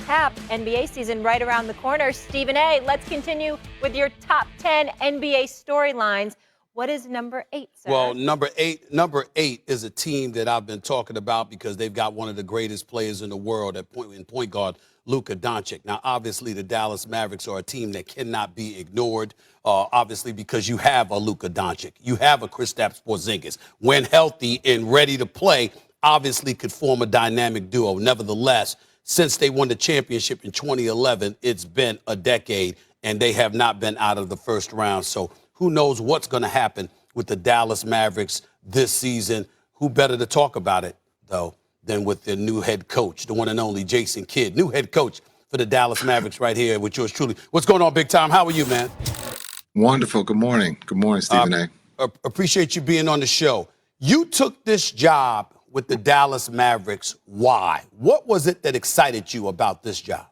untapped. NBA season right around the corner. Stephen A., let's continue with your top 10 NBA storylines. What is number 8, sir? Well, number eight is a team that I've been talking about because they've got one of the greatest players in the world in point guard, Luka Doncic. Now, obviously, the Dallas Mavericks are a team that cannot be ignored, obviously, because you have a Luka Doncic. You have a Kristaps Porzingis. When healthy and ready to play, obviously could form a dynamic duo. Nevertheless, since they won the championship in 2011, it's been a decade, and they have not been out of the first round. So who knows what's going to happen with the Dallas Mavericks this season? Who better to talk about it, though, than with their new head coach, the one and only Jason Kidd, new head coach for the Dallas Mavericks right here with yours truly. What's going on, Big Time? How are you, man? Wonderful. Good morning. Good morning, Stephen A. Appreciate you being on the show. You took this job with the Dallas Mavericks. Why? What was it that excited you about this job?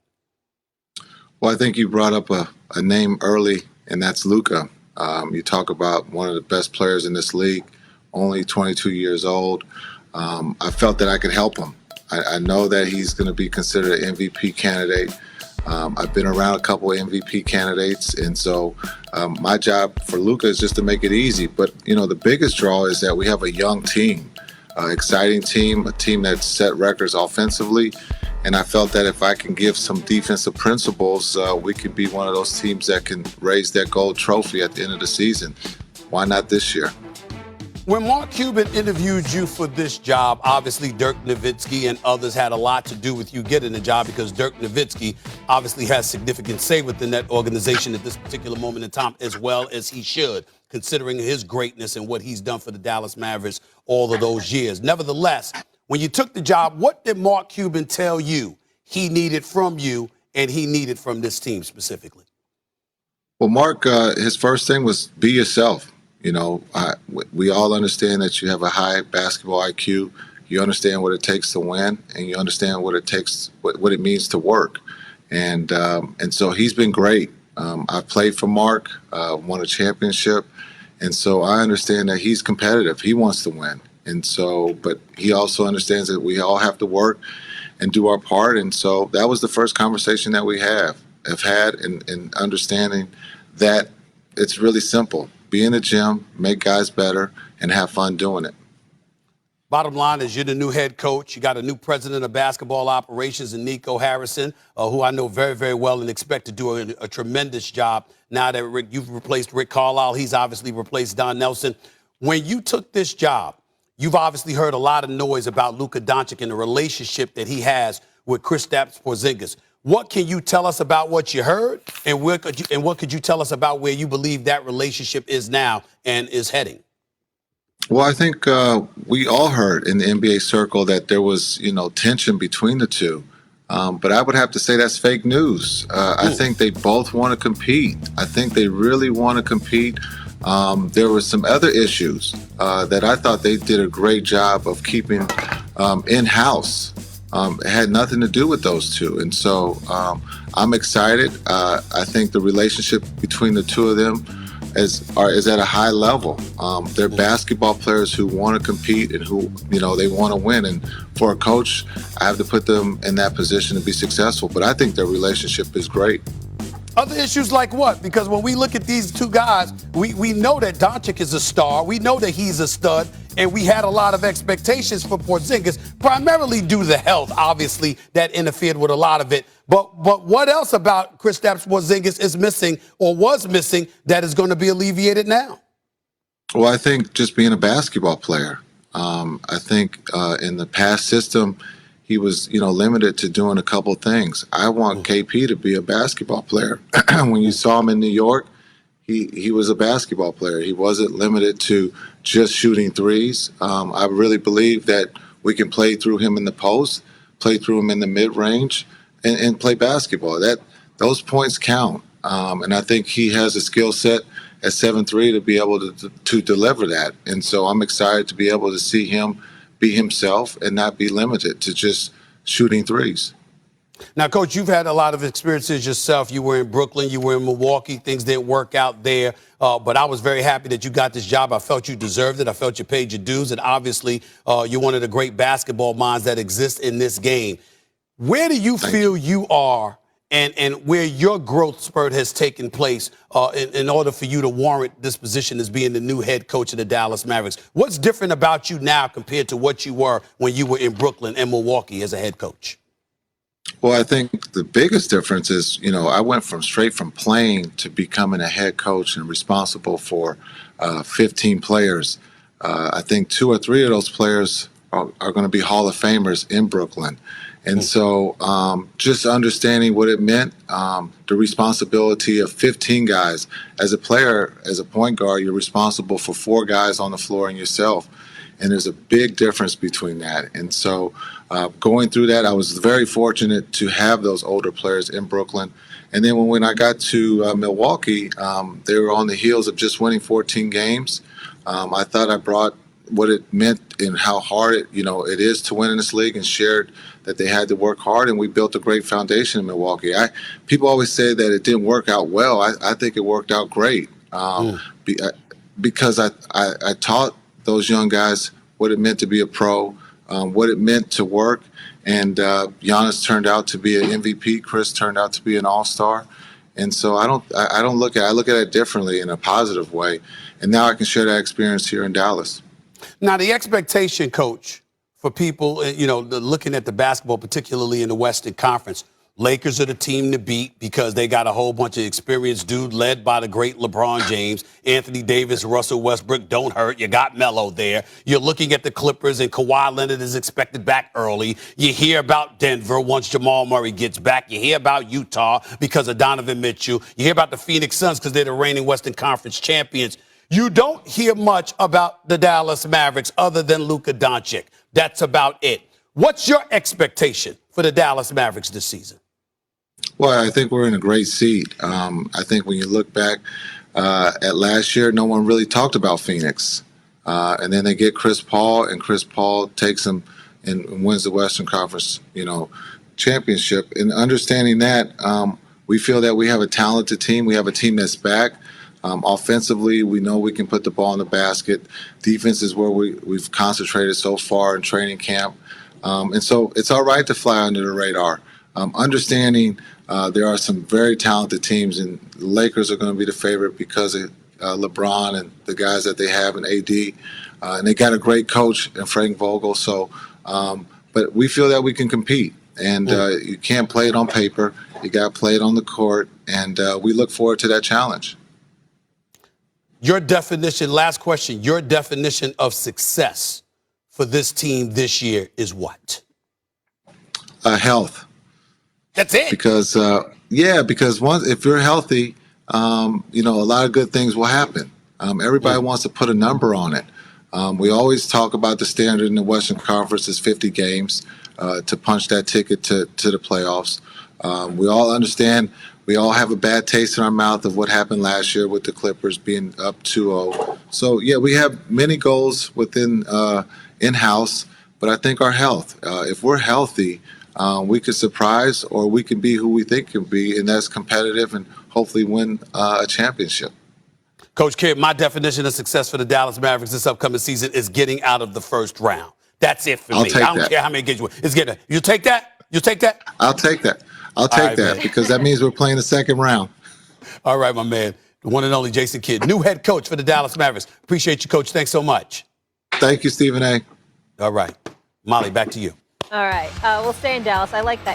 Well, I think you brought up a name early, and that's Luka. You talk about one of the best players in this league, only 22 years old. I felt that I could help him. I know that he's going to be considered an MVP candidate. I've been around a couple of MVP candidates, and so my job for Luka is just to make it easy. But, you know, the biggest draw is that we have a young team, exciting team, a team that set records offensively. And I felt that if I can give some defensive principles, we could be one of those teams that can raise that gold trophy at the end of the season. Why not this year? When Mark Cuban interviewed you for this job, obviously Dirk Nowitzki and others had a lot to do with you getting the job because Dirk Nowitzki obviously has significant say within that organization at this particular moment in time, as well as he should, considering his greatness and what he's done for the Dallas Mavericks all of those years. Nevertheless, when you took the job, what did Mark Cuban tell you he needed from you and he needed from this team specifically? Well, Mark, his first thing was be yourself. You know, we all understand that you have a high basketball IQ. You understand what it takes to win, and you understand what it takes, what it means to work. And so he's been great. I've played for Mark, won a championship, and so I understand that he's competitive. He wants to win. And so, but he also understands that we all have to work and do our part. And so that was the first conversation that we have had in understanding that it's really simple. Be in the gym, make guys better, and have fun doing it. Bottom line is you're the new head coach. You got a new president of basketball operations in Nico Harrison, who I know very, very well and expect to do a tremendous job now that you've replaced Rick Carlisle. He's obviously replaced Don Nelson. When you took this job, you've obviously heard a lot of noise about Luka Doncic and the relationship that he has with Kristaps Porzingis. What can you tell us about what you heard, and what could you tell us about where you believe that relationship is now and is heading? Well, I think we all heard in the NBA circle that there was, tension between the two. But I would have to say that's fake news. I think they both want to compete. I think they really want to compete. There were some other issues that I thought they did a great job of keeping in-house. It had nothing to do with those two. And so I'm excited. I think the relationship between the two of them is at a high level. They're basketball players who want to compete and who, they want to win. And for a coach, I have to put them in that position to be successful. But I think their relationship is great. Other issues like what? Because when we look at these two guys, we know that Doncic is a star. We know that he's a stud. And we had a lot of expectations for Porzingis, primarily due to the health, obviously, that interfered with a lot of it. But what else about Kristaps Porzingis is missing or was missing that is going to be alleviated now? Well, I think just being a basketball player. I think in the past system, he was, limited to doing a couple things. I want KP to be a basketball player. When you saw him in New York, he was a basketball player. He wasn't limited to just shooting threes. I really believe that we can play through him in the post, play through him in the mid-range, and play basketball. Those points count. And I think he has a skill set at 7'3" to be able to deliver that. And so I'm excited to be able to see him be himself and not be limited to just shooting threes. Now, Coach, you've had a lot of experiences yourself. You were in Brooklyn, you were in Milwaukee. Things didn't work out there. But I was very happy that you got this job. I felt you deserved it. I felt you paid your dues. And obviously, you're one of the great basketball minds that exist in this game. Where do you Thank feel you are and where your growth spurt has taken place in order for you to warrant this position as being the new head coach of the Dallas Mavericks? What's different about you now compared to what you were when you were in Brooklyn and Milwaukee as a head coach? Well, I think the biggest difference is, I went straight from playing to becoming a head coach and responsible for 15 players. I think 2 or 3 of those players are going to be Hall of Famers in Brooklyn. And so just understanding what it meant, the responsibility of 15 guys. As a player, as a point guard, you're responsible for 4 guys on the floor and yourself. And there's a big difference between that. And so going through that, I was very fortunate to have those older players in Brooklyn. And then when I got to Milwaukee, they were on the heels of just winning 14 games. I thought I brought what it meant and how hard it is to win in this league, and shared that they had to work hard, and we built a great foundation in Milwaukee. People always say that it didn't work out well. I think it worked out great because I taught those young guys what it meant to be a pro, what it meant to work. And Giannis turned out to be an MVP. Chris turned out to be an all-star. And so I look at it differently in a positive way. And now I can share that experience here in Dallas. Now, the expectation, Coach, for people, looking at the basketball, particularly in the Western Conference, Lakers are the team to beat because they got a whole bunch of experienced dudes led by the great LeBron James, Anthony Davis, Russell Westbrook. Don't hurt. You got Melo there. You're looking at the Clippers, and Kawhi Leonard is expected back early. You hear about Denver once Jamal Murray gets back. You hear about Utah because of Donovan Mitchell. You hear about the Phoenix Suns because they're the reigning Western Conference champions. You don't hear much about the Dallas Mavericks other than Luka Doncic. That's about it. What's your expectation for the Dallas Mavericks this season? Well, I think we're in a great seat. I think when you look back at last year, no one really talked about Phoenix. And then they get Chris Paul, and Chris Paul takes them and wins the Western Conference, championship. And understanding that, we feel that we have a talented team. We have a team that's back. Offensively, we know we can put the ball in the basket. Defense is where we've concentrated so far in training camp. And so it's all right to fly under the radar. Understanding there are some very talented teams, and the Lakers are going to be the favorite because of LeBron and the guys that they have in AD. And they got a great coach in Frank Vogel. So, but we feel that we can compete. And you can't play it on paper. You got to play it on the court. And we look forward to that challenge. Your definition, last question, your definition of success for this team this year is what? Health. That's it. Because, because if you're healthy, a lot of good things will happen. Everybody wants to put a number on it. We always talk about the standard in the Western Conference is 50 games to punch that ticket to the playoffs. We all understand. We all have a bad taste in our mouth of what happened last year with the Clippers being up 2-0. So, we have many goals within in-house, but I think our health. If we're healthy, we could surprise, or we can be who we think can be, and that's competitive and hopefully win a championship. Coach Kidd, my definition of success for the Dallas Mavericks this upcoming season is getting out of the first round. That's it for me. I don't care how many games you win. It's getting. You take that? You take that? I'll take that. I'll take that, because that means we're playing the second round. All right, my man. The one and only Jason Kidd, new head coach for the Dallas Mavericks. Appreciate you, Coach. Thanks so much. Thank you, Stephen A. All right. Molly, back to you. All right. We'll stay in Dallas. I like that.